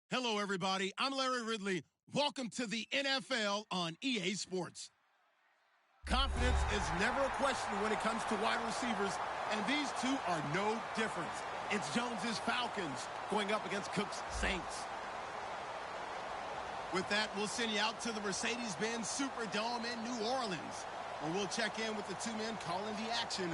Hello, everybody. I'm Larry Ridley. Welcome to the NFL on EA Sports. Confidence is never a question when it comes to wide receivers, and these two are no different. It's Jones's Falcons going up against Cook's Saints. With that, we'll send you out to the Mercedes-Benz Superdome in New Orleans, where we'll check in with the two men calling the action,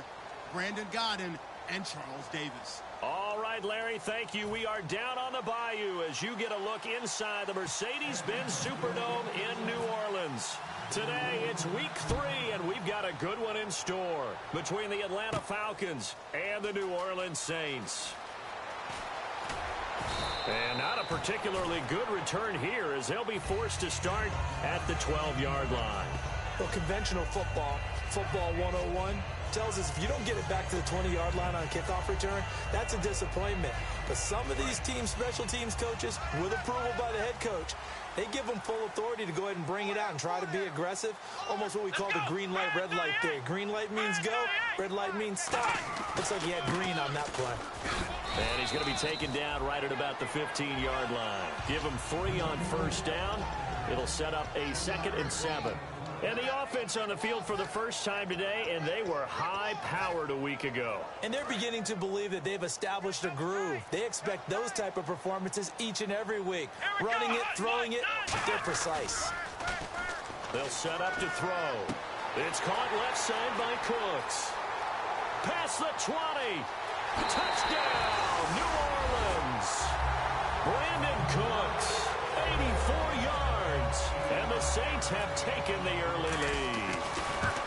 Brandon Godden and Charles Davis. All right, Larry, thank you. We are down on the bayou as you get a look inside the Mercedes-Benz Superdome in New Orleans. Today, it's week 3, and we've got a good one in store between the Atlanta Falcons and the New Orleans Saints. And not a particularly good return here as they'll be forced to start at the 12-yard line. Well, conventional football 101, tells us if you don't get it back to the 20-yard line on kickoff return, that's a disappointment. But some of these teams, special teams coaches, with approval by the head coach, they give them full authority to go ahead and bring it out and try to be aggressive, almost what we call the green light, red light theory. Green light means go, red light means stop. Looks like he had green on that play. And he's going to be taken down right at about the 15-yard line. Give him 3 on first down. It'll set up a 2nd and 7. And the offense on the field for the first time today, and they were high-powered a week ago. And they're beginning to believe that they've established a groove. They expect those type of performances each and every week. Running it, throwing it, they're precise. They'll set up to throw. It's caught left side by Cooks. Past the 20. Touchdown, New Orleans. Brandon Cooks, 84 yards. And the Saints have taken the early lead.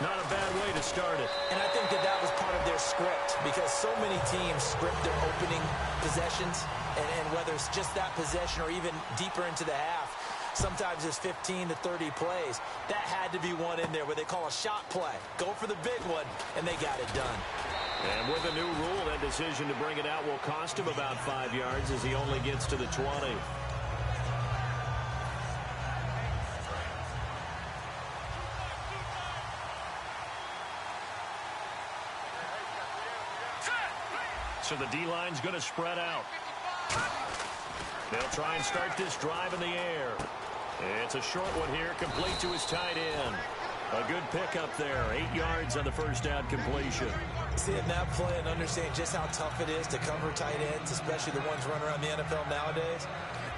Not a bad way to start it. And I think that was part of their script because so many teams script their opening possessions, and whether it's just that possession or even deeper into the half, sometimes it's 15 to 30 plays. That had to be one in there where they call a shot play. Go for the big one, and they got it done. And with a new rule, that decision to bring it out will cost him about 5 yards as he only gets to the 20. So the D-line's going to spread out. They'll try and start this drive in the air. It's a short one here, complete to his tight end. A good pickup there, 8 yards on the first down completion. Seeing that play and understanding just how tough it is to cover tight ends, especially the ones running around the NFL nowadays,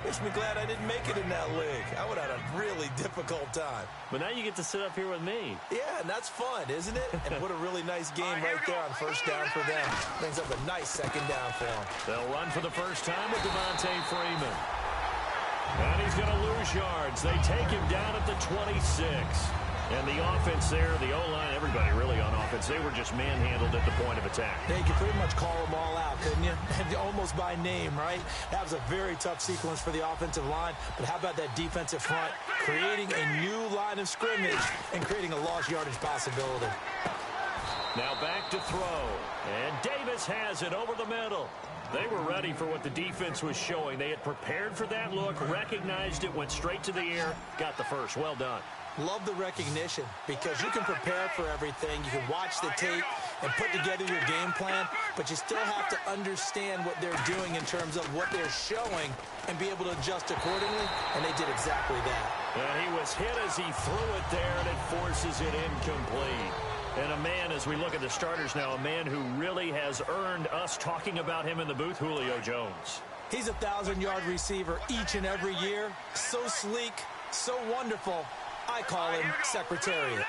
makes me glad I didn't make it in that league. I would have had a really difficult time. But now you get to sit up here with me. Yeah, and that's fun, isn't it? And what a really nice game right there on first down for them. Brings up a nice second down for them. They'll run for the first time with Devontae Freeman. And he's going to lose yards. They take him down at the 26. And the offense there, the O-line, everybody really on offense, they were just manhandled at the point of attack. Yeah, you could pretty much call them all out, couldn't you? And almost by name, right? That was a very tough sequence for the offensive line. But how about that defensive front creating a new line of scrimmage and creating a lost yardage possibility? Now back to throw. And Davis has it over the middle. They were ready for what the defense was showing. They had prepared for that look, recognized it, went straight to the air, got the first. Well done. Love the recognition because you can prepare for everything. You can watch the tape and put together your game plan, but you still have to understand what they're doing in terms of what they're showing and be able to adjust accordingly, and they did exactly that. And he was hit as he threw it there, and it forces it incomplete. And a man, as we look at the starters now, a man who really has earned us talking about him in the booth, Julio Jones. He's a 1,000-yard receiver each and every year. So sleek, so wonderful. I call him Secretariat.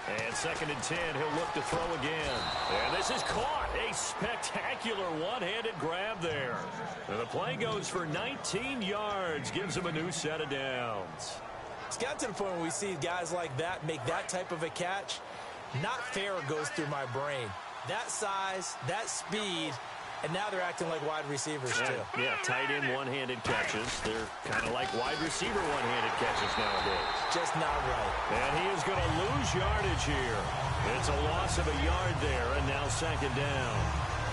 And 2nd and 10, he'll look to throw again. And this is caught. A spectacular one-handed grab there. And the play goes for 19 yards, gives him a new set of downs. It's got to the point where we see guys like that make that type of a catch. Not fair goes through my brain. That size, that speed, and now they're acting like wide receivers, too. Yeah, tight end one-handed catches. They're kind of like wide receiver one-handed catches nowadays. Just not right. And he is going to lose yardage here. It's a loss of a yard there, and now 2nd down.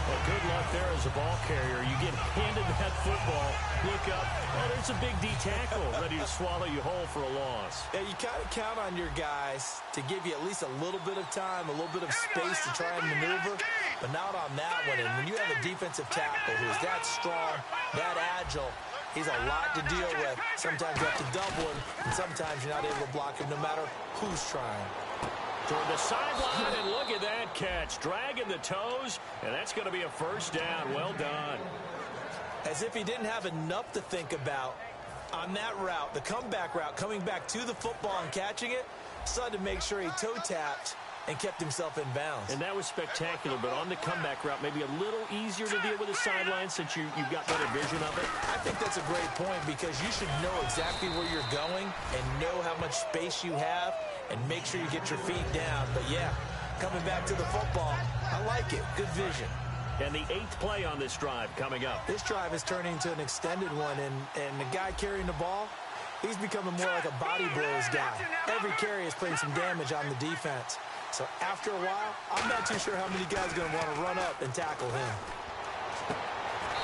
Well, good luck there as a ball carrier. You get handed that football, look up, oh, there's a big D tackle ready to swallow you whole for a loss. Yeah, you kind of count on your guys to give you at least a little bit of time, a little bit of space to try and maneuver, but not on that one. And when you have a defensive tackle who's that strong, that agile, he's a lot to deal with. Sometimes you have to double him, and sometimes you're not able to block him no matter who's trying. Toward the sideline, and look at that catch. Dragging the toes, and that's going to be a first down. Well done. As if he didn't have enough to think about on that route, the comeback route, coming back to the football and catching it, decided to make sure he toe-tapped and kept himself in bounds. And that was spectacular, but on the comeback route, maybe a little easier to deal with the sideline since you've got better vision of it. I think that's a great point because you should know exactly where you're going and know how much space you have and make sure you get your feet down. But, yeah, coming back to the football, I like it. Good vision. And the 8th play on this drive coming up. This drive is turning into an extended one, and the guy carrying the ball, he's becoming more like a body blows guy. Every carry is putting some damage on the defense. So after a while, I'm not too sure how many guys are going to want to run up and tackle him.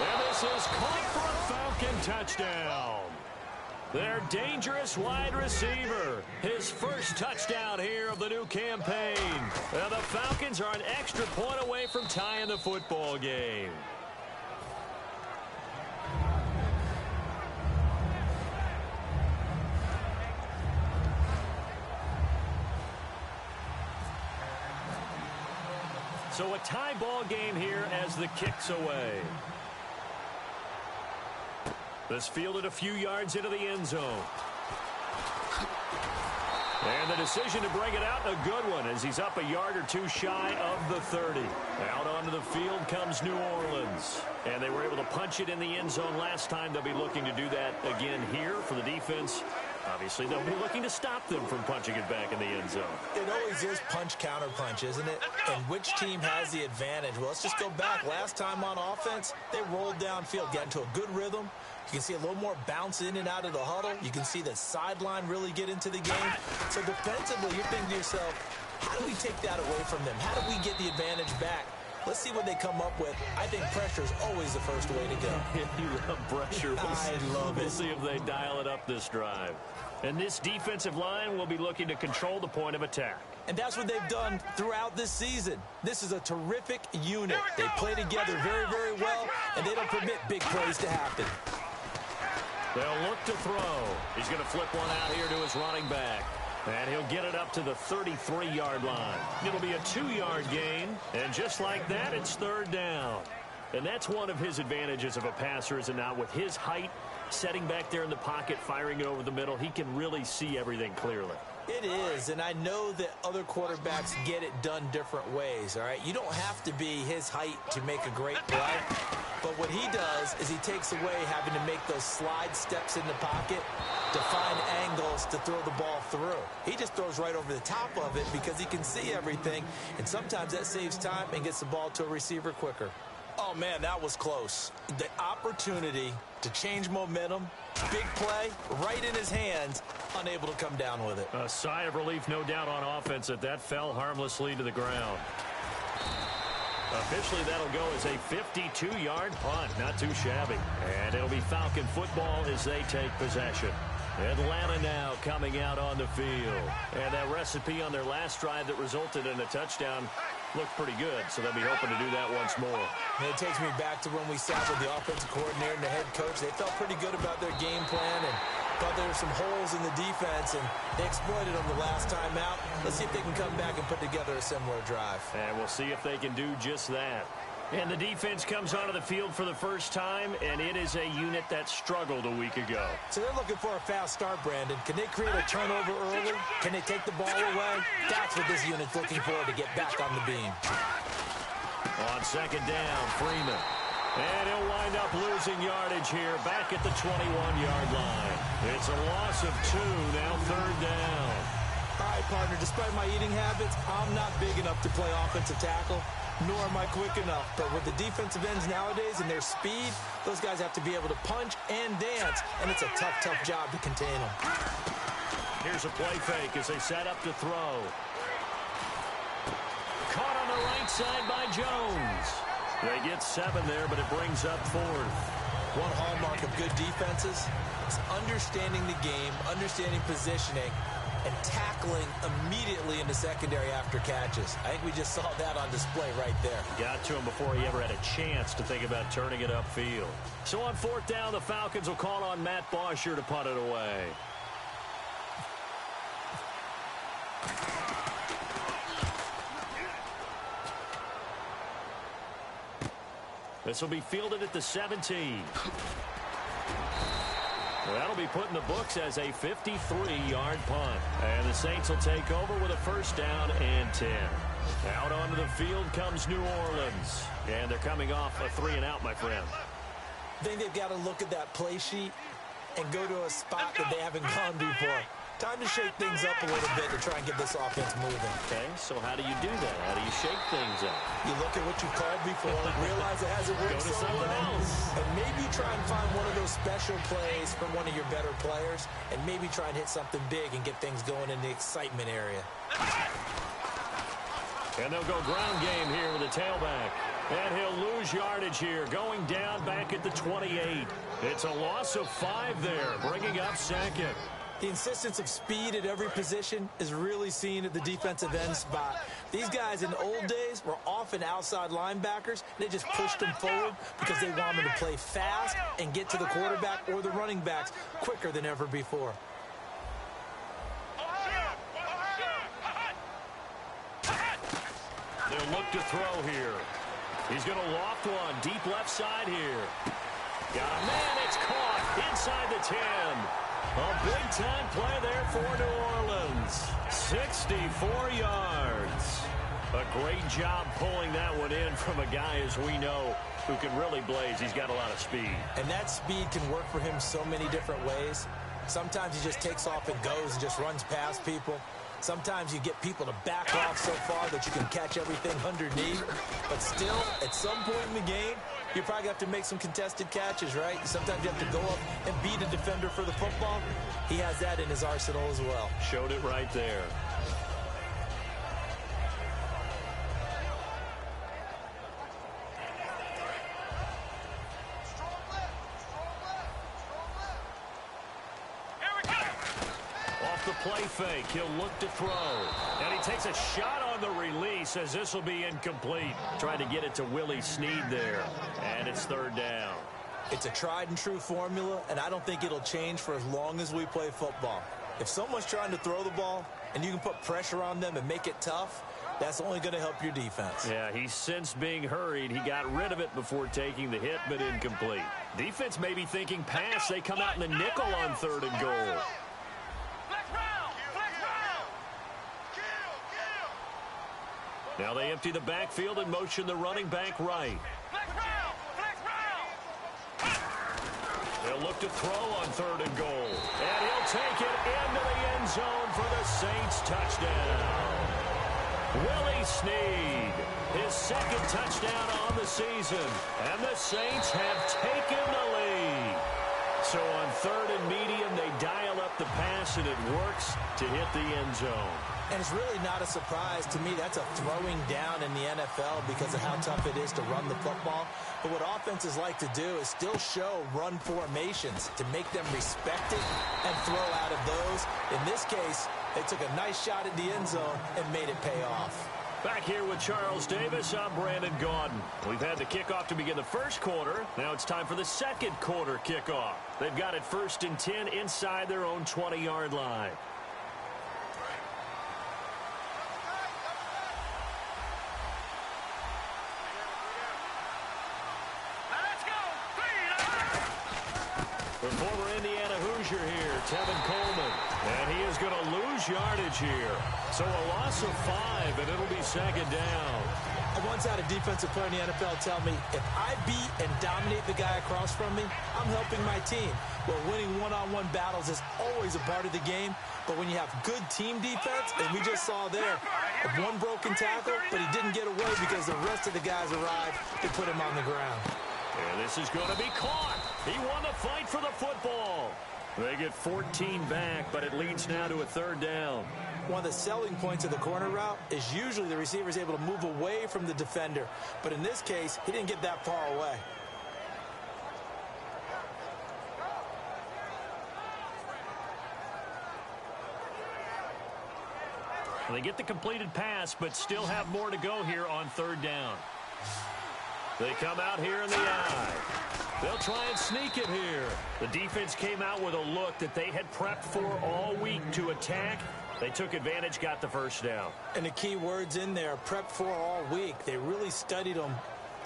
And this is caught for a Falcon touchdown. Their dangerous wide receiver. His first touchdown here of the new campaign. And the Falcons are an extra point away from tying the football game. So a tie ball game here as the kick's away. This fielded a few yards into the end zone. And the decision to bring it out, a good one, as he's up a yard or two shy of the 30. Out onto the field comes New Orleans. And they were able to punch it in the end zone last time. They'll be looking to do that again here for the defense. Obviously, they'll be looking to stop them from punching it back in the end zone. It always is punch-counter-punch, isn't it? And which team has the advantage? Well, let's just go back. Last time on offense, they rolled downfield, got into a good rhythm. You can see a little more bounce in and out of the huddle. You can see the sideline really get into the game. So defensively, you're thinking to yourself, how do we take that away from them? How do we get the advantage back? Let's see what they come up with. I think pressure is always the first way to go. You love pressure. I love it. We'll see if they dial it up this drive. And this defensive line will be looking to control the point of attack. And that's what they've done throughout this season. This is a terrific unit. They play together very, very well, and they don't permit big plays to happen. They'll look to throw. He's going to flip one out here to his running back. And he'll get it up to the 33-yard line. It'll be a 2-yard gain. And just like that, it's third down. And that's one of his advantages of a passer, is it not? With his height, setting back there in the pocket, firing it over the middle, he can really see everything clearly. It is, and I know that other quarterbacks get it done different ways, all right? You don't have to be his height to make a great play, but what he does is he takes away having to make those slide steps in the pocket to find angles to throw the ball through. He just throws right over the top of it because he can see everything, and sometimes that saves time and gets the ball to a receiver quicker. Oh, man, that was close. The opportunity to change momentum, big play, right in his hands, unable to come down with it. A sigh of relief, no doubt, on offense that fell harmlessly to the ground. Officially, that'll go as a 52-yard punt. Not too shabby. And it'll be Falcon football as they take possession. Atlanta now coming out on the field. And that recipe on their last drive that resulted in a touchdown looked pretty good, so they'll be hoping to do that once more. And it takes me back to when we sat with the offensive coordinator and the head coach. They felt pretty good about their game plan and thought there were some holes in the defense, and they exploited them the last time out. Let's see if they can come back and put together a similar drive. And we'll see if they can do just that. And the defense comes onto the field for the first time, and it is a unit that struggled a week ago. So they're looking for a fast start, Brandon. Can they create a turnover early? Can they take the ball away? That's what this unit's looking for to get back on the beam. On second down, Freeman. And he'll wind up losing yardage here back at the 21-yard line. It's a loss of 2, now third down. All right, partner, despite my eating habits, I'm not big enough to play offensive tackle, nor am I quick enough. But with the defensive ends nowadays and their speed, those guys have to be able to punch and dance, and it's a tough, tough job to contain them. Here's a play fake as they set up to throw. Caught on the right side by Jones. They get 7 there, but it brings up 4th. One hallmark of good defenses is understanding the game, understanding positioning, and tackling immediately in the secondary after catches. I think we just saw that on display right there. Got to him before he ever had a chance to think about turning it upfield. So on 4th down, the Falcons will call on Matt Bosher to punt it away. This will be fielded at the 17. Well, that'll be put in the books as a 53-yard punt. And the Saints will take over with a 1st down and 10. Out onto the field comes New Orleans. And they're coming off a 3-and-out, my friend. I think they've got to look at that play sheet and go to a spot that they haven't gone before. Time to shake things up a little bit to try and get this offense moving. Okay, so how do you do that? How do you shake things up? You look at what you called before, realize it hasn't worked so well, and maybe try and find one of those special plays from one of your better players, and maybe try and hit something big and get things going in the excitement area. And they'll go ground game here with the tailback. And he'll lose yardage here, going down back at the 28. It's a loss of 5 there, bringing up 2nd. The insistence of speed at every position is really seen at the defensive end spot. These guys in the old days were often outside linebackers. They just pushed them forward because they wanted to play fast and get to the quarterback or the running backs quicker than ever before. They'll look to throw here. He's going to loft one deep left side here. Got a man, it's caught inside the 10. A big-time play there for New Orleans. 64 yards. A great job pulling that one in from a guy, as we know, who can really blaze. He's got a lot of speed. And that speed can work for him so many different ways. Sometimes he just takes off and goes and just runs past people. Sometimes you get people to back off so far that you can catch everything underneath. But still, at some point in the game, you probably have to make some contested catches, right? Sometimes you have to go up and beat a defender for the football. He has that in his arsenal as well. Showed it right there. The play fake. He'll look to throw. And he takes a shot on the release as this will be incomplete. Trying to get it to Willie Snead there. And it's 3rd down. It's a tried and true formula, and I don't think it'll change for as long as we play football. If someone's trying to throw the ball and you can put pressure on them and make it tough, that's only going to help your defense. Yeah, he sensed being hurried. He got rid of it before taking the hit, but incomplete. Defense may be thinking pass. They come out in the nickel on 3rd and goal. Now they empty the backfield and motion the running back right. They'll look to throw on 3rd and goal. And he'll take it into the end zone for the Saints touchdown. Willie Snead, his 2nd touchdown on the season. And the Saints have taken the lead. So on 3rd and medium, they dial up the pass, and it works to hit the end zone. And it's really not a surprise to me. That's a throwing down in the NFL because of how tough it is to run the football. But what offenses like to do is still show run formations to make them respect it and throw out of those. In this case, they took a nice shot at the end zone and made it pay off. Back here with Charles Davis, I'm Brandon Gaudin. We've had the kickoff to begin the 1st quarter. Now it's time for the 2nd quarter kickoff. They've got it 1st and 10 inside their own 20-yard line. The former Indiana Hoosier here, Tevin Coleman. And he is going to lose yardage here. So a loss of 5, and it'll be 2nd down. I once had a defensive player in the NFL tell me, if I beat and dominate the guy across from me, I'm helping my team. Well, winning one-on-one battles is always a part of the game. But when you have good team defense, as we just saw there, one broken tackle, but he didn't get away because the rest of the guys arrived to put him on the ground. And this is going to be caught. He won the fight for the football. They get 14 back, but it leads now to a 3rd down. One of the selling points of the corner route is usually the receiver is able to move away from the defender. But in this case, he didn't get that far away. They get the completed pass, but still have more to go here on third down. They come out here in the eye. They'll try and sneak it here. The defense came out with a look that they had prepped for all week to attack. They took advantage, got the first down. And the key words in there, prepped for all week. They really studied them,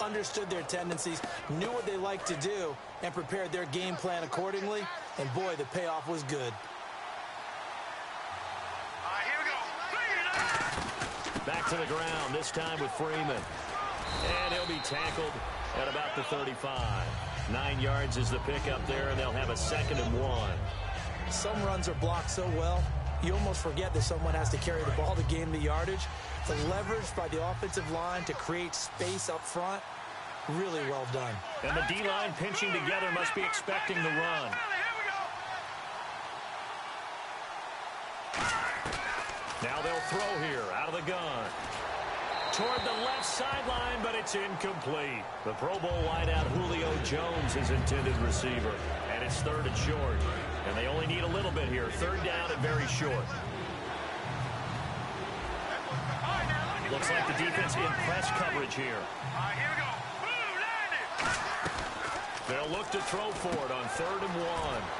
understood their tendencies, knew what they liked to do, and prepared their game plan accordingly. And boy, the payoff was good. Back to the ground, this time with Freeman. And he'll be tackled at about the 35. 9 yards is the pickup there, and they'll have a 2nd and 1. Some runs are blocked so well, you almost forget that someone has to carry the ball to gain the yardage. The leverage by the offensive line to create space up front, really well done. And the D-line pinching together must be expecting the run. Now they'll throw here out of the gun. Toward the left sideline, but it's incomplete. The Pro Bowl wideout Julio Jones is intended receiver. And it's 3rd and short. And they only need a little bit here. 3rd down and very short. Looks like the defense in press coverage here. They'll look to throw for it on 3rd and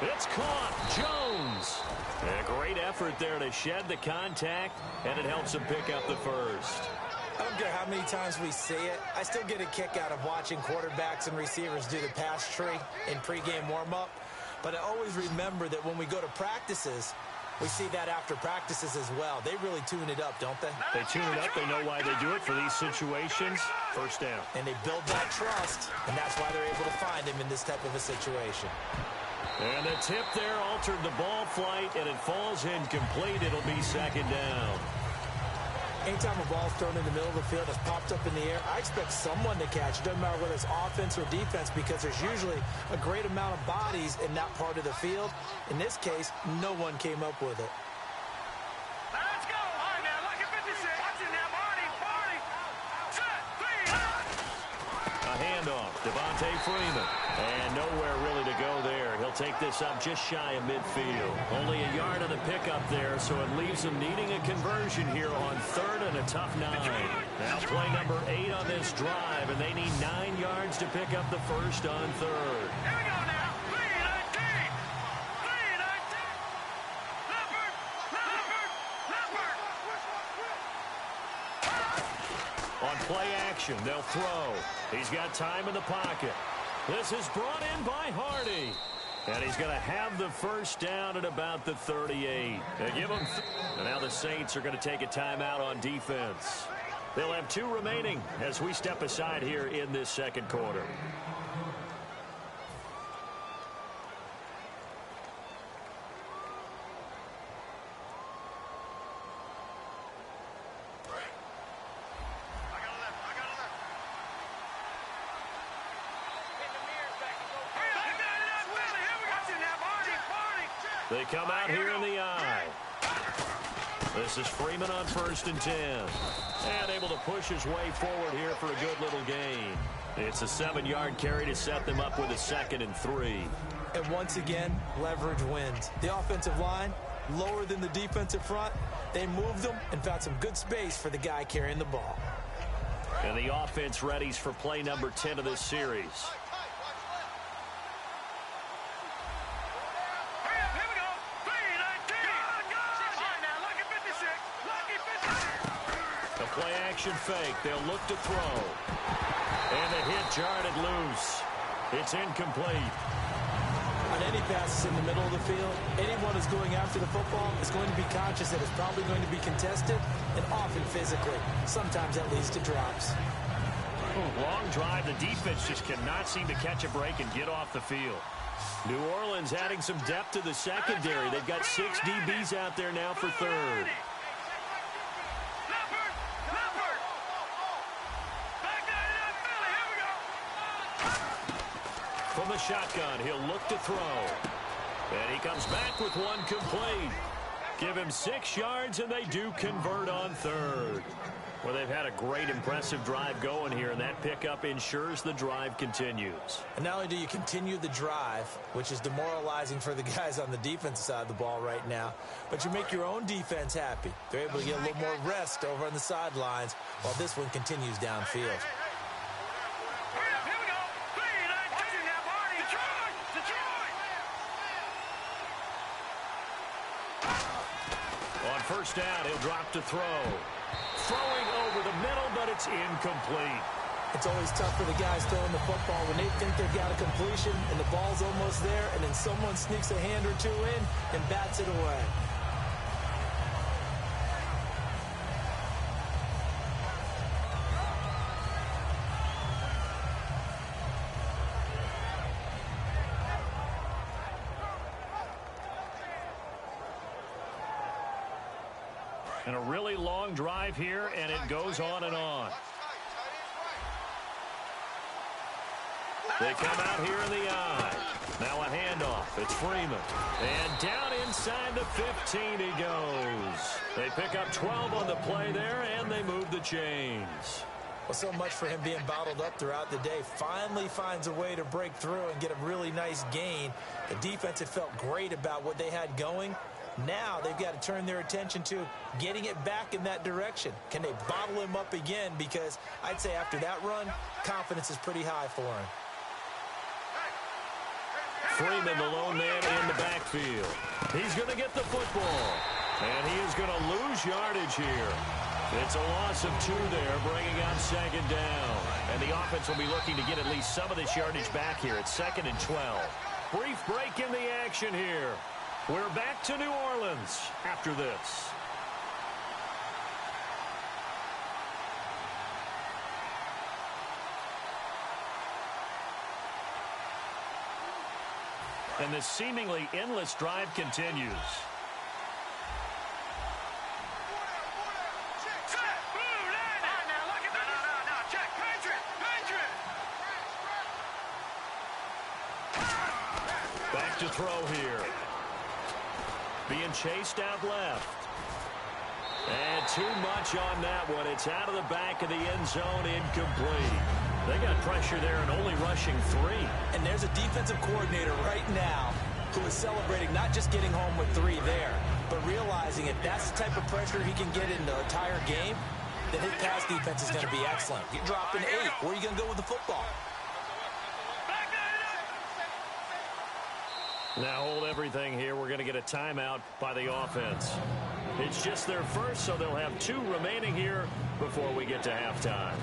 1. It's caught. Jones. A great effort there to shed the contact, and it helps him pick up the first. I don't care how many times we see it. I still get a kick out of watching quarterbacks and receivers do the pass tree in pregame warm-up. But I always remember that when we go to practices, we see that after practices as well. They really tune it up, don't they? They tune it up. They know why they do it for these situations. First down. And they build that trust, and that's why they're able to find him in this type of a situation. And the tip there altered the ball flight, and it falls incomplete. It'll be 2nd down. Anytime a ball's thrown in the middle of the field that's popped up in the air, I expect someone to catch. It doesn't matter whether it's offense or defense, because there's usually a great amount of bodies in that part of the field. In this case, no one came up with it. Let's go. All right, now, lucky 56. Watching now, Marty. Set, 3. A handoff. Devontae Freeman. And nowhere really to go there. He'll take this up just shy of midfield. Only a yard on the pickup there, so it leaves them needing a conversion here on 3rd and a tough 9. Now play number 8 on this drive, and they need 9 yards to pick up the first on 3rd. Here we go now. 3-19. 3-19. Leopard. On play action, they'll throw. He's got time in the pocket. This is brought in by Hardy. And he's going to have the first down at about the 38. They give him and now the Saints are going to take a timeout on defense. They'll have 2 remaining as we step aside here in this 2nd quarter. They come out here in the eye. This is Freeman on 1st and 10. And able to push his way forward here for a good little gain. It's a 7-yard carry to set them up with a 2nd and 3. And once again, leverage wins. The offensive line, lower than the defensive front. They moved them and found some good space for the guy carrying the ball. And the offense readies for play number 10 of this series. Play action fake. They'll look to throw. And the hit jarred it loose. It's incomplete. On any passes in the middle of the field, anyone who's going after the football is going to be conscious that it's probably going to be contested and often physically. Sometimes that leads to drops. Long drive. The defense just cannot seem to catch a break and get off the field. New Orleans adding some depth to the secondary. They've got 6 DBs out there now for 3rd. From the shotgun, he'll look to throw. And he comes back with one complete. Give him 6 yards, and they do convert on third. Well, they've had a great, impressive drive going here, and that pickup ensures the drive continues. And not only do you continue the drive, which is demoralizing for the guys on the defensive side of the ball right now, but you make your own defense happy. They're able to get a little more rest over on the sidelines while this one continues downfield. On first down, he'll drop to throw. Throwing over the middle, but it's incomplete. It's always tough for the guys throwing the football when they think they've got a completion and the ball's almost there, and then someone sneaks a hand or two in and bats it away. And a really long drive here, and it goes on and on. They come out here in the eye. Now a handoff. It's Freeman. And down inside the 15 he goes. They pick up 12 on the play there, and they move the chains. Well, so much for him being bottled up throughout the day. Finally finds a way to break through and get a really nice gain. The defense had felt great about what they had going. Now they've got to turn their attention to getting it back in that direction. Can they bottle him up again? Because I'd say after that run, confidence is pretty high for him. Freeman, the lone man in the backfield. He's going to get the football. And he is going to lose yardage here. It's a loss of 2 there, bringing up second down. And the offense will be looking to get at least some of this yardage back here. It's 2nd and 12. Brief break in the action here. We're back to New Orleans after this. And this seemingly endless drive continues. Back to throw here. Being chased out left. And too much on that one. It's out of the back of the end zone, incomplete. They got pressure there and only rushing 3. And there's a defensive coordinator right now who is celebrating not just getting home with 3 there, but realizing if that's the type of pressure he can get in the entire game, then his pass defense is going to be excellent. You drop an 8. Where are you going to go with the football? Now hold everything here. We're going to get a timeout by the offense. It's just their first, so they'll have 2 remaining here before we get to halftime.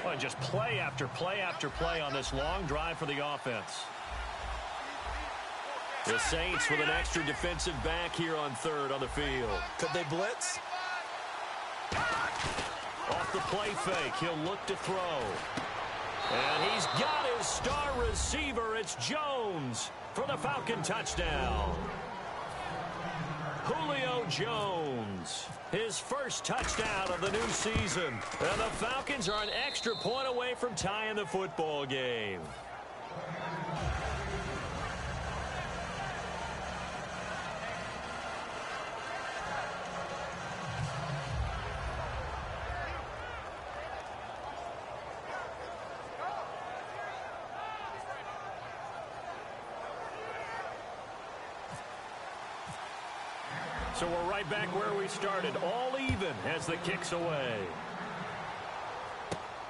Well, and just play after play after play on this long drive for the offense. The Saints with an extra defensive back here on 3rd on the field. Could they blitz? Off the play fake, he'll look to throw. And he's got his star receiver. It's Jones for the Falcon touchdown. Julio Jones, his first touchdown of the new season. And the Falcons are an extra point away from tying the football game. So we're right back where we started, all even as the kick's away.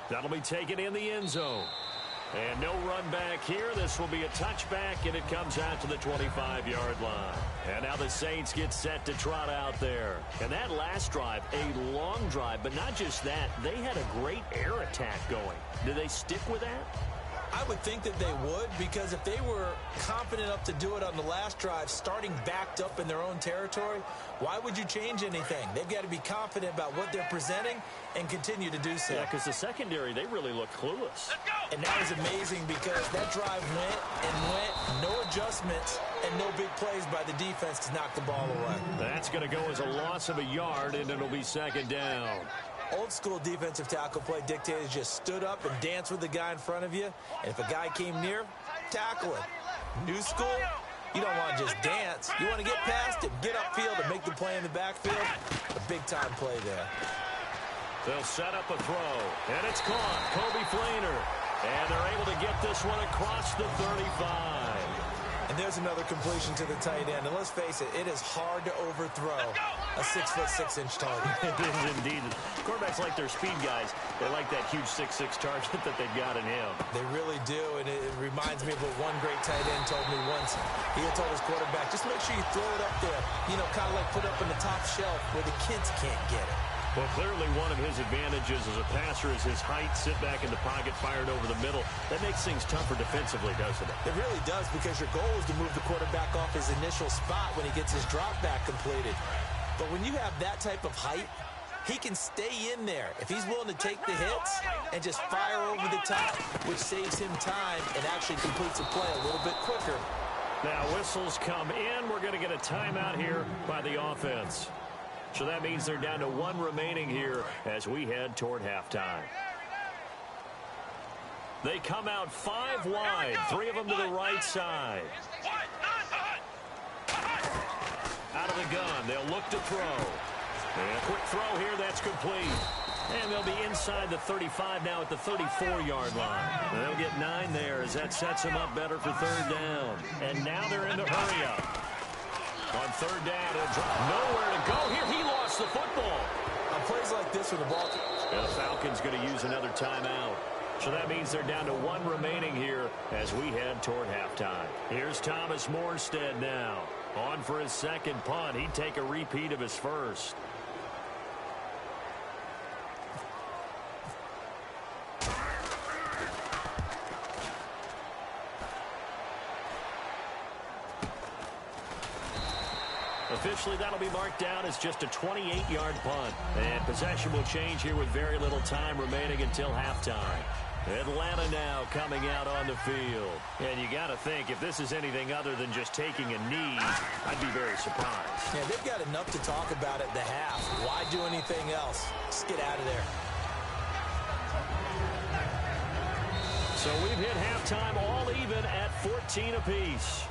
That'll be taken in the end zone. And no run back here. This will be a touchback, and it comes out to the 25-yard line. And now the Saints get set to trot out there. And that last drive, a long drive, but not just that. They had a great air attack going. Do they stick with that? I would think that they would, because if they were confident enough to do it on the last drive, starting backed up in their own territory, why would you change anything? They've got to be confident about what they're presenting and continue to do so. Yeah, because the secondary, they really look clueless. And that was amazing because that drive went and went, no adjustments and no big plays by the defense to knock the ball away. That's going to go as a loss of a yard, and it'll be 2nd down. Old school defensive tackle play dictators just stood up and danced with the guy in front of you. And if a guy came near, tackle him. New school, you don't want to just dance. You want to get past him, get upfield, and make the play in the backfield. A big-time play there. They'll set up a throw, and it's caught. Kobe Flainer. And they're able to get this one across the 35. And there's another completion to the tight end. And let's face it, it is hard to overthrow a 6'6" target. It is indeed. Quarterbacks like their speed guys. They like that huge 6'6" target that they've got in him. They really do, and it reminds me of what one great tight end told me once. He had told his quarterback, just make sure you throw it up there. You know, kind of like put up in the top shelf where the kids can't get it. Well, clearly one of his advantages as a passer is his height, sit back in the pocket, fired over the middle. That makes things tougher defensively, doesn't it? It really does, because your goal is to move the quarterback off his initial spot when he gets his drop back completed. But when you have that type of height, he can stay in there if he's willing to take the hits and just fire over the top, which saves him time and actually completes the play a little bit quicker. Now whistles come in. We're going to get a timeout here by the offense. So that means they're down to one remaining here as we head toward halftime. They come out 5 wide, 3 of them to the right side. Out of the gun, they'll look to throw. And a quick throw here, that's complete. And they'll be inside the 35 now at the 34-yard line. They'll get 9 there as that sets them up better for third down. And now they're in the hurry up. On third down, he'll drop. Nowhere to go here. He lost the football. On plays like this with the ball. And the Falcons going to use another timeout. So that means they're down to 1 remaining here as we head toward halftime. Here's Thomas Morstead now. On for his second punt. He'd take a repeat of his first. Officially, that'll be marked down as just a 28-yard punt. And possession will change here with very little time remaining until halftime. Atlanta now coming out on the field. And you got to think, if this is anything other than just taking a knee, I'd be very surprised. Yeah, they've got enough to talk about at the half. Why do anything else? Just get out of there. So we've hit halftime all even at 14 apiece.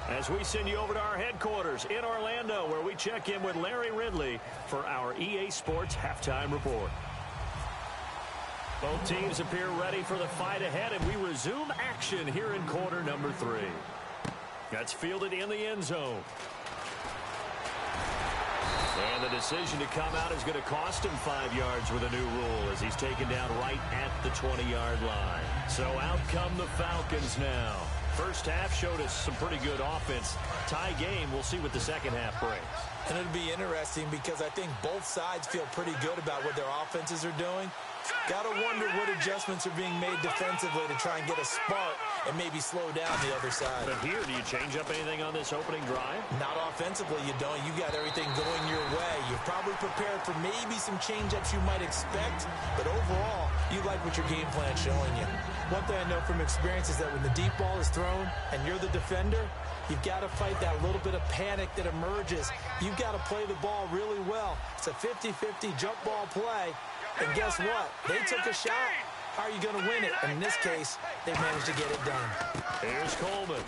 As we send you over to our headquarters in Orlando, where we check in with Larry Ridley for our EA Sports Halftime Report. Both teams appear ready for the fight ahead, and we resume action here in quarter number 3. That's fielded in the end zone. And the decision to come out is going to cost him 5 yards with a new rule as he's taken down right at the 20-yard line. So out come the Falcons now. First half showed us some pretty good offense. Tie game, we'll see what the second half brings. And it'll be interesting because I think both sides feel pretty good about what their offenses are doing. Got to wonder what adjustments are being made defensively to try and get a spark and maybe slow down the other side. But here, do you change up anything on this opening drive? Not offensively, you don't. You got everything going your way. You're probably prepared for maybe some change-ups you might expect, but overall, you like what your game plan's showing you. One thing I know from experience is that when the deep ball is thrown and you're the defender, you've got to fight that little bit of panic that emerges. You've got to play the ball really well. It's a 50-50 jump ball play. And guess what? They took a shot. How are you going to win it? And in this case, they managed to get it done. Here's Coleman.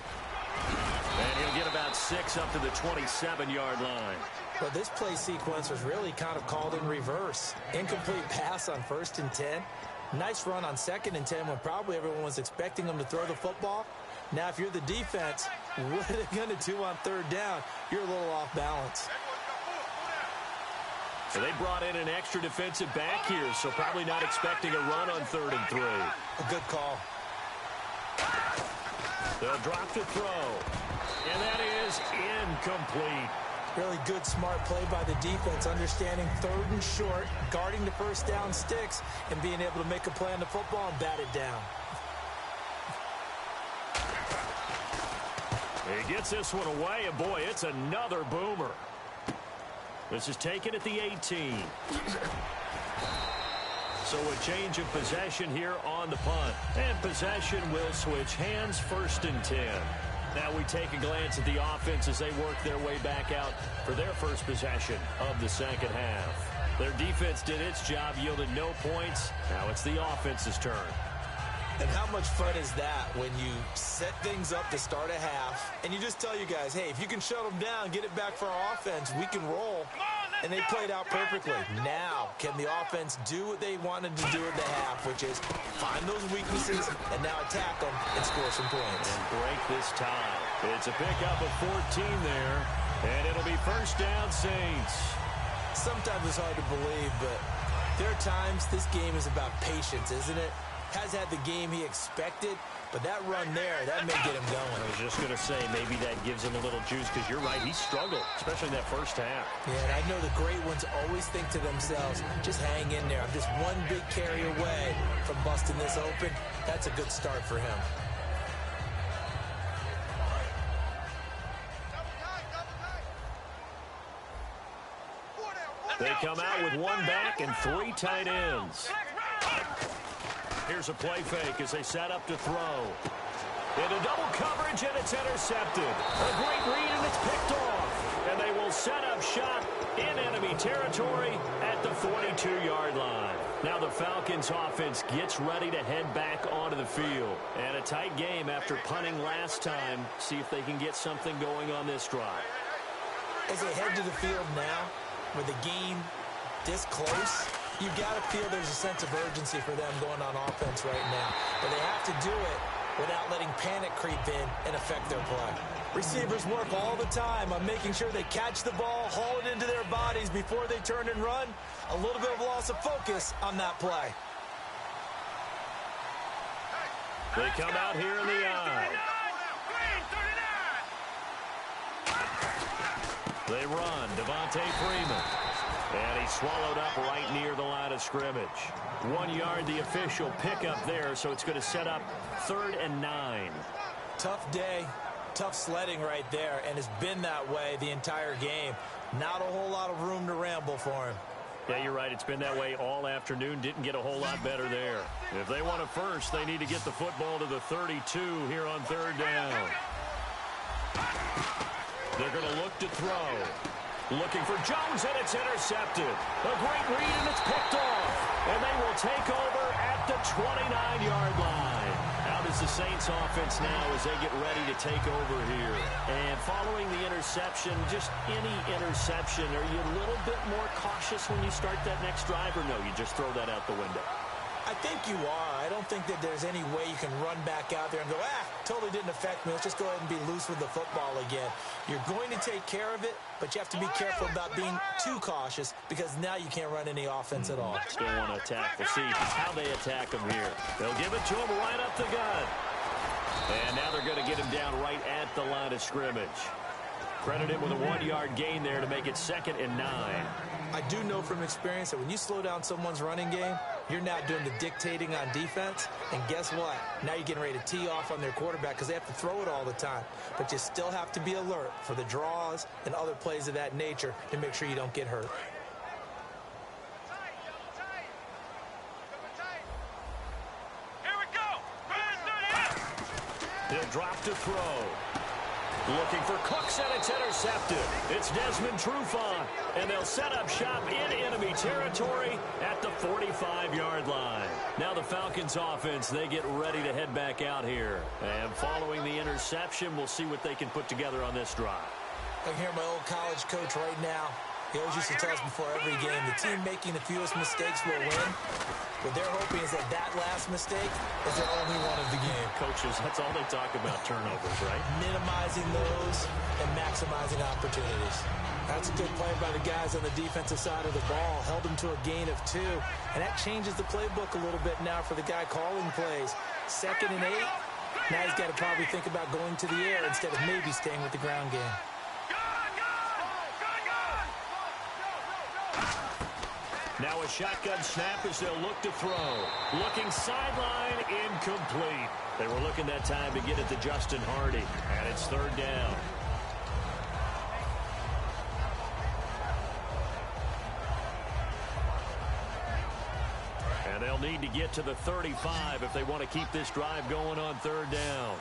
And he'll get about 6 up to the 27-yard line. Well, this play sequence was really kind of called in reverse. Incomplete pass on 1st and 10. Nice run on 2nd and 10 when probably everyone was expecting them to throw the football. Now, if you're the defense, what are they going to do on 3rd down? You're a little off balance. So they brought in an extra defensive back here, so probably not expecting a run on 3rd and 3. A good call. They'll drop to throw. And that is incomplete. Really good, smart play by the defense, understanding 3rd and short, guarding the 1st down sticks, and being able to make a play on the football and bat it down. He gets this one away, and boy, it's another boomer. This is taken at the 18. So a change of possession here on the punt. And possession will switch hands, 1st and 10. Now we take a glance at the offense as they work their way back out for their first possession of the second half. Their defense did its job, yielded no points. Now it's the offense's turn. And how much fun is that when you set things up to start a half and you just tell you guys, hey, if you can shut them down, get it back for our offense, we can roll. And they played out perfectly. Now, can the offense do what they wanted to do at the half, which is find those weaknesses and now attack them and score some points. And break this tie. It's a pickup of 14 there, and it'll be first down, Saints. Sometimes it's hard to believe, but there are times this game is about patience, isn't it? Has had the game he expected, but that run there, that may get him going. I was just going to say, maybe that gives him a little juice, because you're right, he struggled, especially in that first half. Yeah, and I know the great ones always think to themselves, just hang in there. I'm just one big carry away from busting this open. That's a good start for him. They come out with one back and 3 tight ends. Here's a play fake as they set up to throw. Into double coverage, and it's intercepted. A great read, and it's picked off. And they will set up shop in enemy territory at the 42-yard line. Now the Falcons offense gets ready to head back onto the field. And a tight game after punting last time. See if they can get something going on this drive. As they head to the field now, with the game this close, you've got to feel there's a sense of urgency for them going on offense right now. But they have to do it without letting panic creep in and affect their play. Receivers work all the time on making sure they catch the ball, haul it into their bodies before they turn and run. A little bit of loss of focus on that play. They come out here in the eye. They run, Devontae Freeman. And he's swallowed up right near the line of scrimmage. 1 yard, the official pickup there, so it's going to set up 3rd and 9. Tough day, tough sledding right there, and it's been that way the entire game. Not a whole lot of room to ramble for him. Yeah, you're right. It's been that way all afternoon. Didn't get a whole lot better there. If they want a first, they need to get the football to the 32 here on 3rd down. They're going to look to throw. Looking for Jones, and it's intercepted. A great read, and it's picked off. And they will take over at the 29-yard line. How does the Saints offense now as they get ready to take over here? And following the interception, just any interception, are you a little bit more cautious when you start that next drive, or no, you just throw that out the window? I think you are. I don't think that there's any way you can run back out there and go, totally didn't affect me. Let's just go ahead and be loose with the football again. You're going to take care of it, but you have to be careful about being too cautious because now you can't run any offense at all. Still want to attack. We'll see how they attack him here. They'll give it to him right up the gut. And now they're going to get him down right at the line of scrimmage. Credit him with a 1 yard gain there to make it 2nd and 9. I do know from experience that when you slow down someone's running game, you're now doing the dictating on defense. And guess what? Now you're getting ready to tee off on their quarterback because they have to throw it all the time. But you still have to be alert for the draws and other plays of that nature to make sure you don't get hurt. Here we go. He'll drop to throw. Looking for Cooks, and it's intercepted. It's Desmond Trufant, and they'll set up shop in enemy territory at the 45-yard line. Now the Falcons offense, they get ready to head back out here. And following the interception, we'll see what they can put together on this drive. I can hear my old college coach right now. He always used to tell us before every game, the team making the fewest mistakes will win. What they're hoping is that that last mistake is their only one of the game. Coaches, that's all they talk about, turnovers, right? Minimizing those and maximizing opportunities. That's a good play by the guys on the defensive side of the ball. Held them to a gain of 2. And that changes the playbook a little bit now for the guy calling plays. 2nd and 8. Now he's got to probably think about going to the air instead of maybe staying with the ground game. Now a shotgun snap as they'll look to throw. Looking sideline, incomplete. They were looking that time to get it to Justin Hardy, and it's 3rd down. And they'll need to get to the 35 if they want to keep this drive going on 3rd down.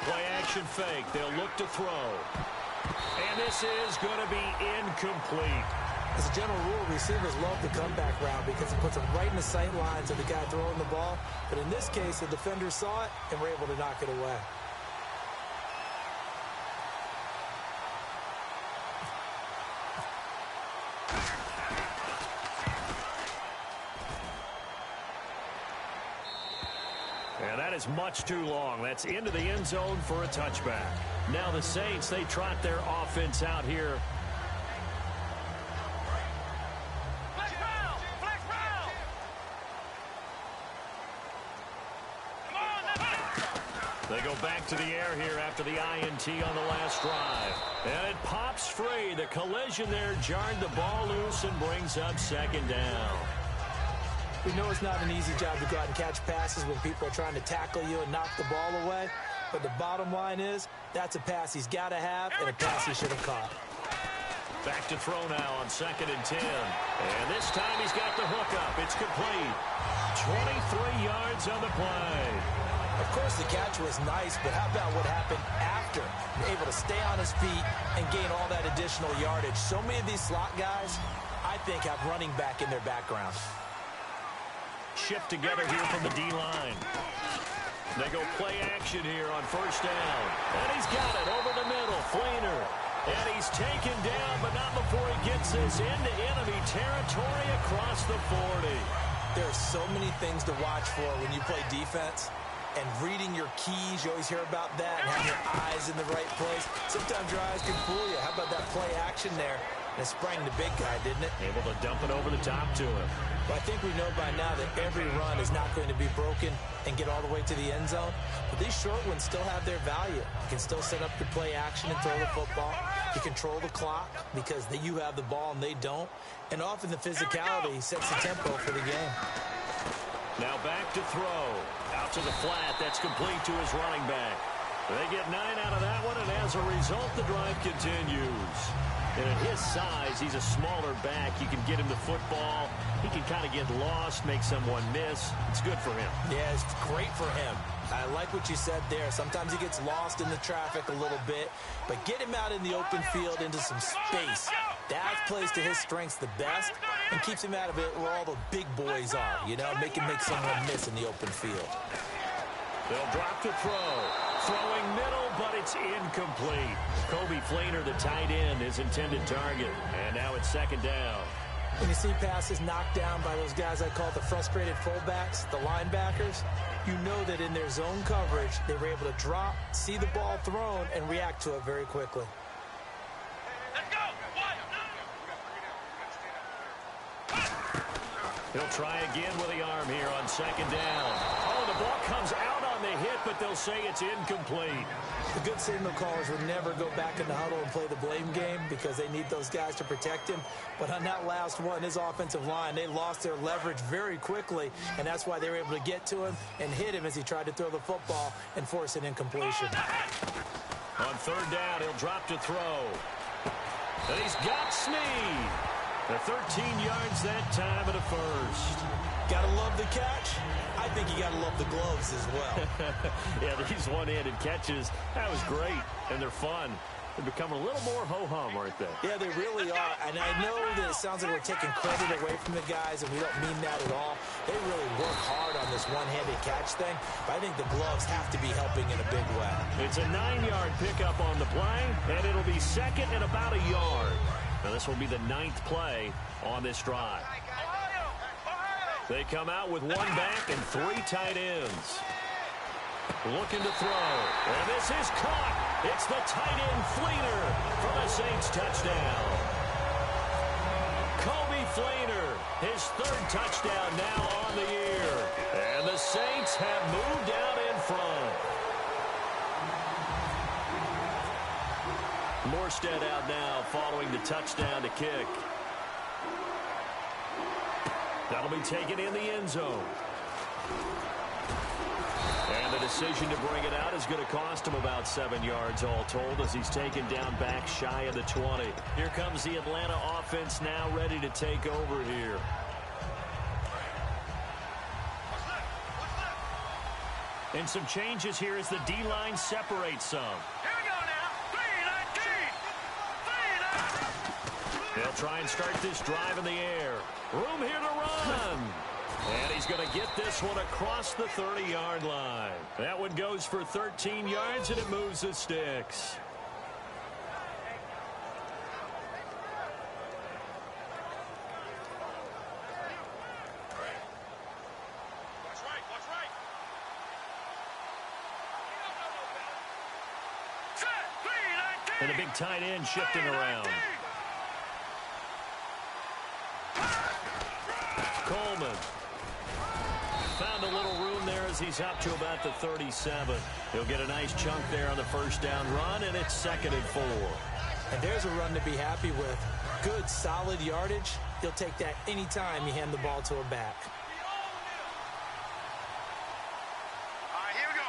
play-action fake. They'll look to throw. And this is going to be incomplete. As a general rule, receivers love the comeback route because it puts them right in the sight lines of the guy throwing the ball. But in this case, the defender saw it and were able to knock it away. And that is much too long. That's into the end zone for a touchback. Now the Saints, they trot their offense out here. Flex round! Flex round! Come on, let's go! They go back to the air here after the INT on the last drive. And it pops free. The collision there jarred the ball loose and brings up second down. We know it's not an easy job to go out and catch passes when people are trying to tackle you and knock the ball away. But the bottom line is, that's a pass he's got to have and a pass he should have caught. Back to throw now on 2nd and 10. And this time he's got the hook up. It's complete. 23 yards on the play. Of course, the catch was nice, but how about what happened after? Able to stay on his feet and gain all that additional yardage. So many of these slot guys, I think, have running back in their background. Shift together here from the D-line. They go play action here on 1st down. And he's got it over the middle. Fleener. And he's taken down, but not before he gets this into enemy territory across the 40. There are so many things to watch for when you play defense. And reading your keys, you always hear about that, and having your eyes in the right place. Sometimes your eyes can fool you. How about that play action there? And it sprang the big guy, didn't it? Able to dump it over the top to him. Well, I think we know by now that every run is not going to be broken and get all the way to the end zone. But these short ones still have their value. You can still set up the play action and throw the football. You control the clock because you have the ball and they don't. And often the physicality sets the tempo for the game. Now back to throw. Out to the flat. That's complete to his running back. They get 9 out of that one, and as a result, the drive continues. And at his size, he's a smaller back. You can get him the football. He can kind of get lost, make someone miss. It's good for him. Yeah, it's great for him. I like what you said there. Sometimes he gets lost in the traffic a little bit, but get him out in the open field into some space. That plays to his strengths the best and keeps him out of it where all the big boys are, you know, make someone miss in the open field. They'll drop to throw. Throwing middle, but it's incomplete. Kobe Fleener, the tight end, his intended target. And now it's 2nd down. When you see passes knocked down by those guys I call the frustrated fullbacks, the linebackers, you know that in their zone coverage, they were able to drop, see the ball thrown, and react to it very quickly. Let's go! He'll try again with the arm here on 2nd down. Oh, the ball comes out on the hit, but they'll say it's incomplete. The good signal callers would never go back in the huddle and play the blame game because they need those guys to protect him. But on that last one, his offensive line, they lost their leverage very quickly, and that's why they were able to get to him and hit him as he tried to throw the football and force an incompletion. On 3rd down, he'll drop to throw. And he's got Snead. The 13 yards that time at a first. Gotta love the catch. I think you gotta love the gloves as well. Yeah, these one-handed catches, that was great, and they're fun. They're becoming a little more ho-hum, aren't they? Yeah, they really are. And I know that it sounds like we're taking credit away from the guys, and we don't mean that at all. They really work hard on this one-handed catch thing, but I think the gloves have to be helping in a big way. It's a 9-yard pickup on the play, and it'll be 2nd and about a yard. Now, this will be the 9th play on this drive. They come out with 1 back and 3 tight ends. Looking to throw. And this is caught. It's the tight end Fleener for the Saints touchdown. Kobe Fleener, his 3rd touchdown now on the year. And the Saints have moved out in front. Morstead out now following the touchdown to kick. That'll be taken in the end zone. And the decision to bring it out is going to cost him about 7 yards all told as he's taken down back shy of the 20. Here comes the Atlanta offense now ready to take over here. And some changes here as the D-line separates some. Here we go now. 3-19. They'll try and start this drive in the air. Room here to run. And he's going to get this one across the 30-yard line. That one goes for 13 yards, and it moves the sticks. And the big tight end shifting around. Coleman found a little room there as he's up to about the 37. He'll get a nice chunk there on the first down run, and it's 2nd and 4. And there's a run to be happy with. Good, solid yardage. He'll take that anytime you hand the ball to a back. All right, here we go.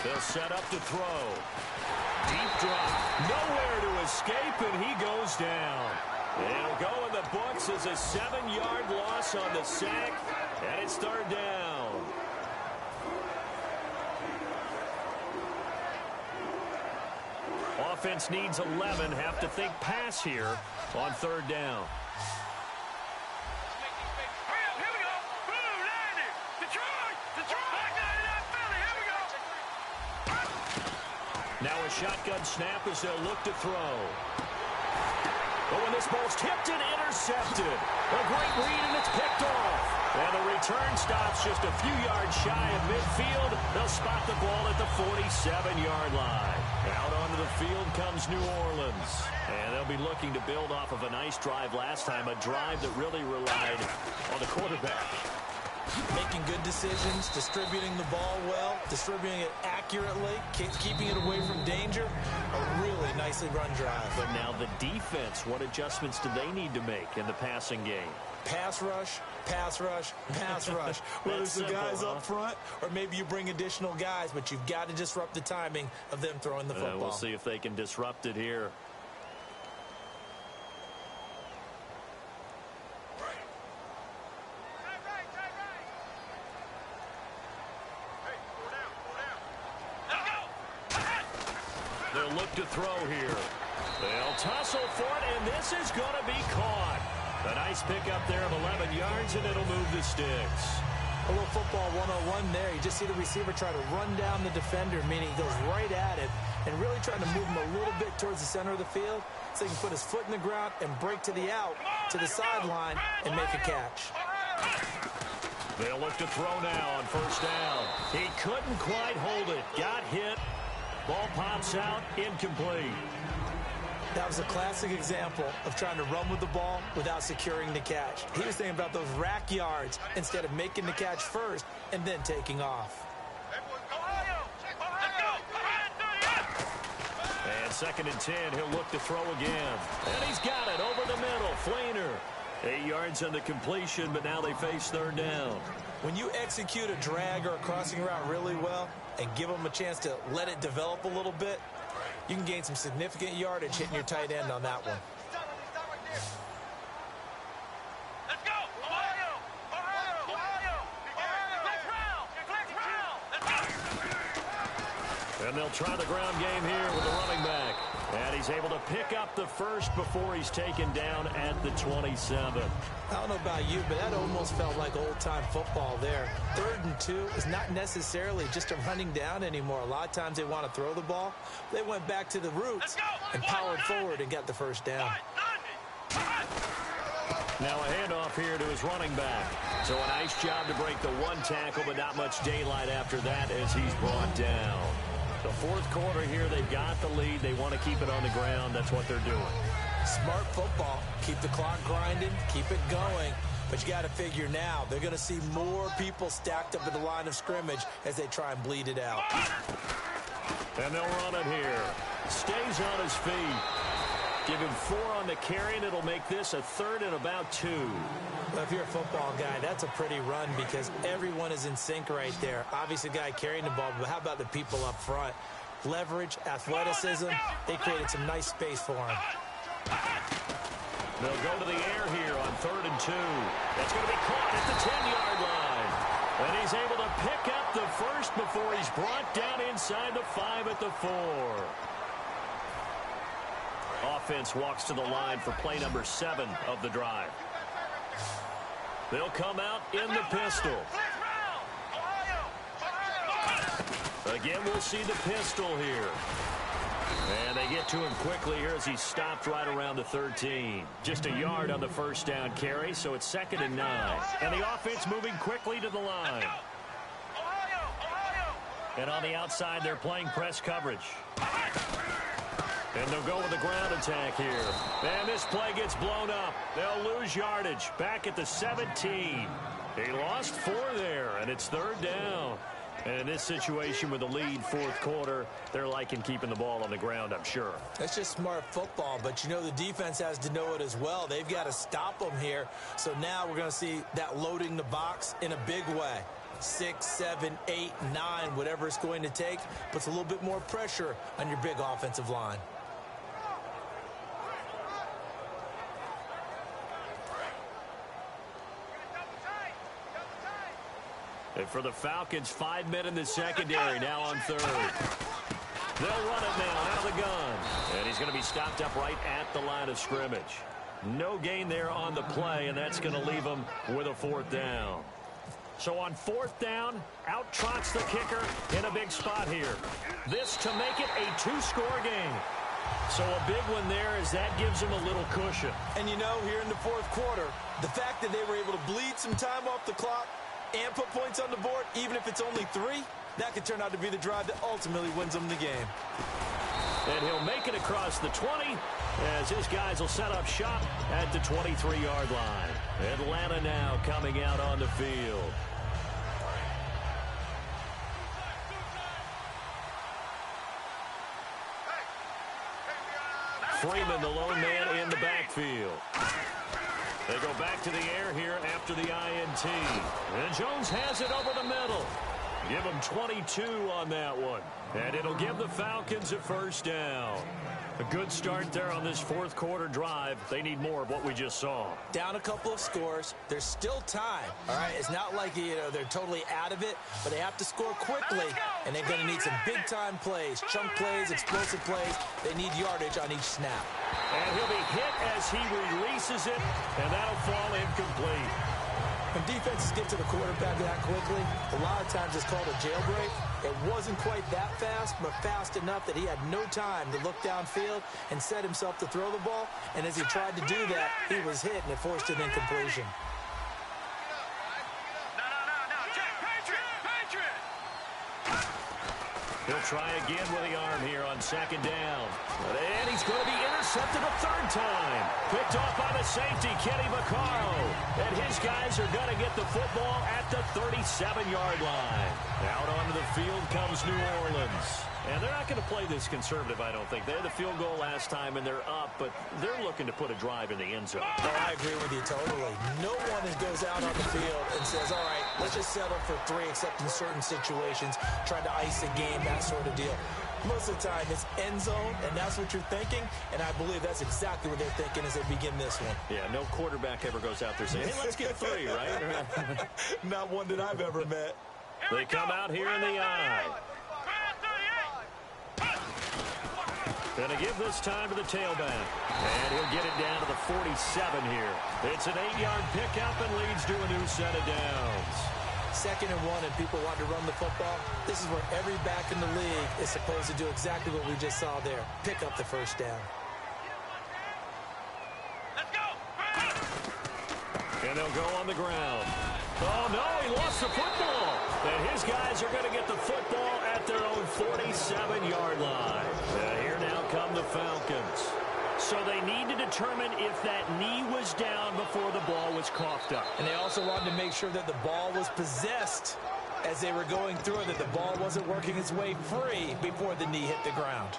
They'll set up to throw. Deep drop. Nowhere to escape, and he goes down. It'll go in the books as a 7-yard loss on the sack, and it's 3rd down. Offense needs 11. Have to think pass here on 3rd down. Here we go. Blue 90. Detroit. Black 99 Philly. Here we go. Now a shotgun snap as they'll look to throw. But when this ball's tipped and intercepted, a great read, and it's picked off. And the return stops just a few yards shy of midfield. They'll spot the ball at the 47-yard line. Out onto the field comes New Orleans. And they'll be looking to build off of a nice drive last time, a drive that really relied on the quarterback. Making good decisions, distributing the ball well, distributing it accurately, keeping it away from danger. A really nicely run drive. But now the defense, what adjustments do they need to make in the passing game? Pass rush, pass rush, pass rush. Whether it's the guys up front or maybe you bring additional guys, but you've got to disrupt the timing of them throwing the football. We'll see if they can disrupt it here. They'll look to throw here. They'll tussle for it, and this is going to be caught. A nice pickup there of 11 yards, and it'll move the sticks. A little football 101 there. You just see the receiver try to run down the defender, meaning he goes right at it, and really trying to move him a little bit towards the center of the field so he can put his foot in the ground and break to the out, to the sideline, and make a catch. They'll look to throw now on 1st down. He couldn't quite hold it. Got hit. Ball pops out, incomplete. That was a classic example of trying to run with the ball without securing the catch. He was thinking about those rack yards instead of making the catch first and then taking off. And 2nd and 10, he'll look to throw again. And he's got it over the middle. Fleener. 8 yards on the completion, but now they face 3rd down. When you execute a drag or a crossing route really well and give them a chance to let it develop a little bit, you can gain some significant yardage hitting your tight end on that one. Let's go. Ohio. And they'll try the ground game here with the running back. And he's able to pick up the first before he's taken down at the 27. I don't know about you, but that almost felt like old-time football there. 3rd and 2 is not necessarily just a running down anymore. A lot of times they want to throw the ball. They went back to the roots and powered forward and got the first down. Now a handoff here to his running back. So a nice job to break the one tackle, but not much daylight after that as he's brought down. The 4th quarter here, they've got the lead. They want to keep it on the ground. That's what they're doing. Smart football. Keep the clock grinding. Keep it going. But you got to figure now, they're going to see more people stacked up at the line of scrimmage as they try and bleed it out. And they'll run it here. Stays on his feet. Give him 4 on the carry, and it'll make this a 3rd and about 2. Well, if you're a football guy, that's a pretty run because everyone is in sync right there. Obviously, the guy carrying the ball, but how about the people up front? Leverage, athleticism, they created some nice space for him. They'll go to the air here on 3rd and 2. It's going to be caught at the 10-yard line. And he's able to pick up the first before he's brought down inside the 5 at the 4. Offense walks to the line for play number 7 of the drive. They'll come out in the pistol. Again, we'll see the pistol here. And they get to him quickly here as he stopped right around the 13. Just a yard on the first down carry, so it's 2nd and 9. And the offense moving quickly to the line. And on the outside, they're playing press coverage. And they'll go with the ground attack here. And this play gets blown up. They'll lose yardage back at the 17. They lost 4 there, and it's 3rd down. And in this situation with the lead 4th quarter, they're liking keeping the ball on the ground, I'm sure. That's just smart football, but you know the defense has to know it as well. They've got to stop them here. So now we're going to see that loading the box in a big way. 6, 7, 8, 9, whatever it's going to take, puts a little bit more pressure on your big offensive line. And for the Falcons, 5 men in the secondary, now on 3rd. They'll run it now out of the gun. And he's going to be stopped up right at the line of scrimmage. No gain there on the play, and that's going to leave him with a 4th down. So on 4th down, out trots the kicker in a big spot here. This to make it a 2-score game. So a big one there as that gives him a little cushion. And you know, here in the 4th quarter, the fact that they were able to bleed some time off the clock and put points on the board, even if it's only 3, that could turn out to be the drive that ultimately wins them the game. And he'll make it across the 20 as his guys will set up shop at the 23-yard line. Atlanta now coming out on the field. Freeman, the lone man in the backfield. They go back to the air here after the INT. And Jones has it over the middle. Give him 22 on that one. And it'll give the Falcons a 1st down. A good start there on this 4th quarter drive. They need more of what we just saw. Down a couple of scores. There's still time. All right, it's not like they're totally out of it, but they have to score quickly, and they're going to need some big-time plays, chunk plays, explosive plays. They need yardage on each snap. And he'll be hit as he releases it, and that'll fall incomplete. When defenses get to the quarterback that quickly, a lot of times it's called a jailbreak. It wasn't quite that fast, but fast enough that he had no time to look downfield and set himself to throw the ball. And as he tried to do that, he was hit, and it forced an incompletion. He'll try again with the arm here on 2nd down. And he's going to be intercepted a 3rd time. Picked off by the safety, Kenny Vaccaro. And his guys are going to get the football at the 37-yard line. Out onto the field comes New Orleans. And they're not going to play this conservative, I don't think. They had the field goal last time, and they're up, but they're looking to put a drive in the end zone. Oh, I agree with you totally. No one goes out on the field and says, all right, let's just settle for 3, except in certain situations, trying to ice a game, that sort of deal. Most of the time, it's end zone, and that's what you're thinking, and I believe that's exactly what they're thinking as they begin this one. Yeah, no quarterback ever goes out there saying, hey, let's get 3, right? Not one that I've ever met. They come out here in the eye. Going to give this time to the tailback. And he'll get it down to the 47 here. It's an 8-yard pickup and leads to a new set of downs. 2nd and 1, and people want to run the football. This is where every back in the league is supposed to do exactly what we just saw there. Pick up the 1st down. Let's go! And they'll go on the ground. Oh, no, he lost the football. And his guys are going to get the football at their own 47-yard line. Here now come the Falcons. So they need to determine if that knee was down before the ball was coughed up. And they also wanted to make sure that the ball was possessed as they were going through it, that the ball wasn't working its way free before the knee hit the ground.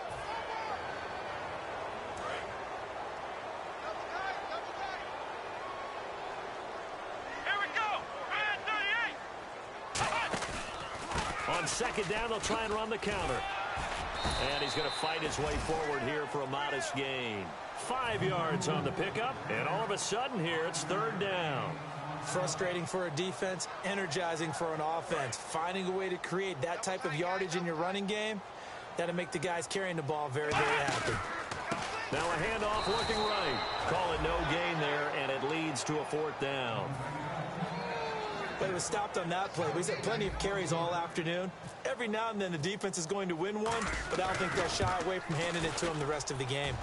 On 2nd down, they'll try and run the counter. And he's going to fight his way forward here for a modest gain. 5 yards on the pickup, and all of a sudden here it's third down. Frustrating for a defense, energizing for an offense. Finding a way to create that type of yardage in your running game, that'll make the guys carrying the ball very, very happy. Now a handoff looking right. Call it no gain there, and it leads to a fourth down. But it was stopped on that play. We've had plenty of carries all afternoon. Every now and then the defense is going to win one, but I don't think they'll shy away from handing it to them the rest of the game.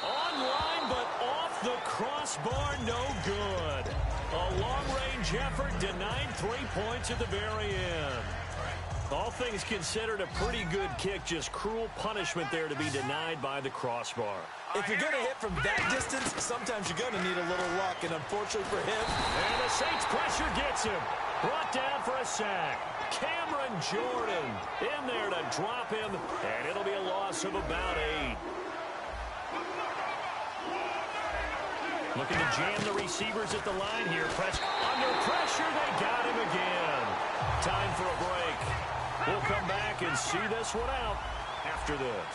Online, but off the crossbar, no good. A long-range effort denied 3 points at the very end. All things considered, a pretty good kick, just cruel punishment there to be denied by the crossbar. If you're going to hit from that distance, sometimes you're going to need a little luck, and unfortunately for him. And the Saints pressure gets him. Brought down for a sack. Cameron Jordan in there to drop him, and it'll be a loss of about 8. Looking to jam the receivers at the line here. Under pressure, they got him again. Time for a break. We'll come back and see this one out after this.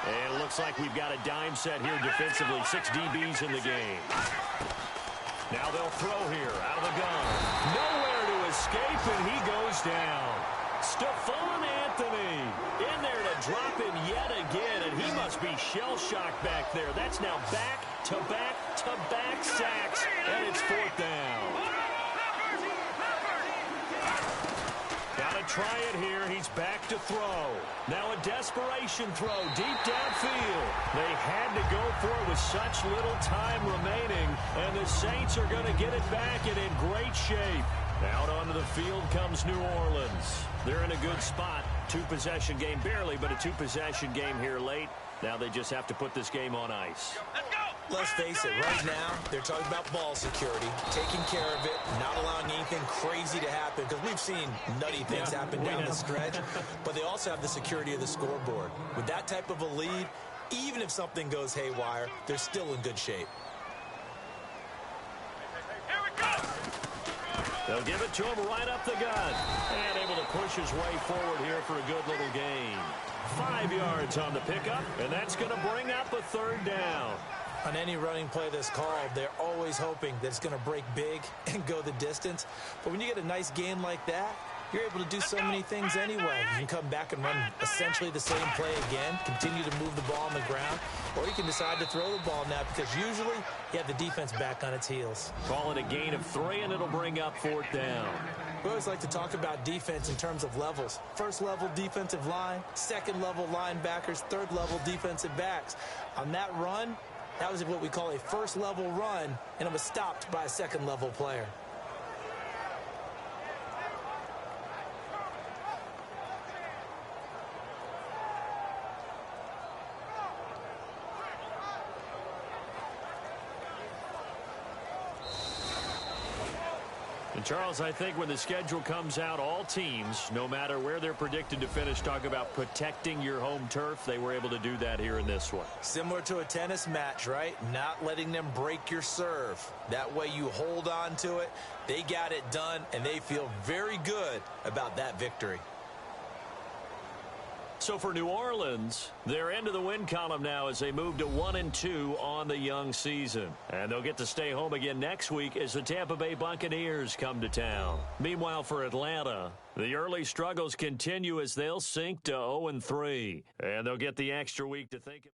And it looks like we've got a dime set here defensively. 6 DBs in the game. Now they'll throw here out of the gun. Nowhere to escape, and he goes down. Stephon Anthony in there to drop him yet again, and he must be shell-shocked back there. That's now back-to-back-to-back sacks, and it's fourth down. Gotta try it here. He's back to throw. Now a desperation throw deep downfield. They had to go for it with such little time remaining, and the Saints are going to get it back and in great shape. Out onto the field comes New Orleans. They're in a good spot. 2-possession game, barely, but a 2-possession game here late. Now they just have to put this game on ice. Let's go! Let's face it, right now, they're talking about ball security, taking care of it, not allowing anything crazy to happen, because we've seen nutty things happen down the stretch, but they also have the security of the scoreboard. With that type of a lead, even if something goes haywire, they're still in good shape. Here we go! They'll give it to him right up the gut. And able to push his way forward here for a good little gain. 5 yards on the pickup, and that's going to bring up a third down. On any running play that's called, they're always hoping that it's going to break big and go the distance. But when you get a nice gain like that, you're able to do so many things anyway. You can come back and run essentially the same play again, continue to move the ball on the ground, or you can decide to throw the ball now because usually you have the defense back on its heels. Call it a gain of 3, and it'll bring up fourth down. We always like to talk about defense in terms of levels. First level defensive line, second level linebackers, third level defensive backs. On that run, that was what we call a first level run, and it was stopped by a second level player. And Charles, I think when the schedule comes out, all teams, no matter where they're predicted to finish, talk about protecting your home turf. They were able to do that here in this one. Similar to a tennis match, right? Not letting them break your serve. That way you hold on to it. They got it done, and they feel very good about that victory. So for New Orleans, they're into the win column now as they move to 1-2 on the young season. And they'll get to stay home again next week as the Tampa Bay Buccaneers come to town. Meanwhile, for Atlanta, the early struggles continue as they'll sink to 0-3. And they'll get the extra week to think